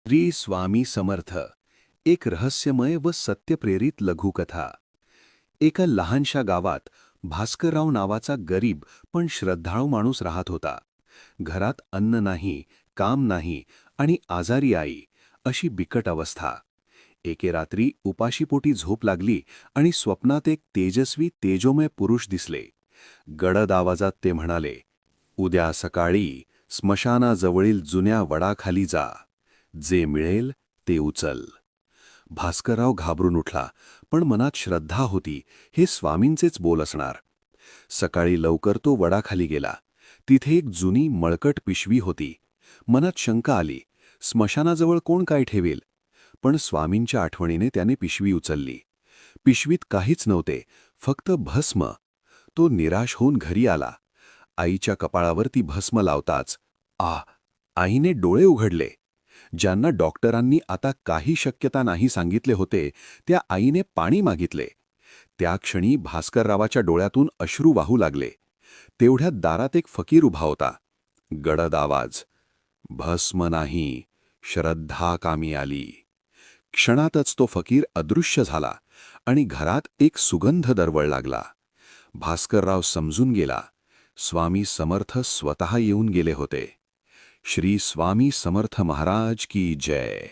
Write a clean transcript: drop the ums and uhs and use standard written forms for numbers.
श्री स्वामी समर्थ. एक रहस्यमय व सत्यप्रेरित लघुकथा. एका लहानशा गावात भास्करराव नावाचा गरीब पण श्रद्धाळू माणूस राहत होता. घरात अन्न नाही, काम नाही आणि आजारी आई, अशी बिकट अवस्था. एके रात्री उपाशीपोटी झोप लागली आणि स्वप्नात एक तेजस्वी तेजोमय पुरुष दिसले. गडद आवाजात ते म्हणाले, "उद्या सकाळी स्मशानाजवळील जुन्या वडाखाली जा. जे मिळेल ते उचल." भास्करराव घाबरून उठला, पण मनात श्रद्धा होती, हे स्वामींचेच बोल असणार. सकाळी लवकर तो वडाखाली गेला. तिथे एक जुनी मळकट पिशवी होती. मनात शंका आली, स्मशानाजवळ कोण काय ठेवेल? पण स्वामींच्या आठवणीने त्याने पिशवी उचलली. पिशवीत काहीच नव्हते, फक्त भस्म. तो निराश होऊन घरी आला. आईच्या कपाळावर ती भस्म लावताच आईने डोळे उघडले. ज्यांना डॉक्टरांनी आता काही शक्यता नाही सांगितले होते, त्या आईने पाणी मागितले. त्या क्षणी भास्कररावाच्या डोळ्यातून अश्रू वाहू लागले. तेवढ्यात दारात एक फकीर उभा होता. गडद आवाज, "भस्म नाही, श्रद्धा कामी आली." क्षणातच तो फकीर अदृश्य झाला आणि घरात एक सुगंध दरवळ लागला. भास्करराव समजून गेला, स्वामी समर्थ स्वतः येऊन गेले होते. श्री स्वामी समर्थ महाराज की जय.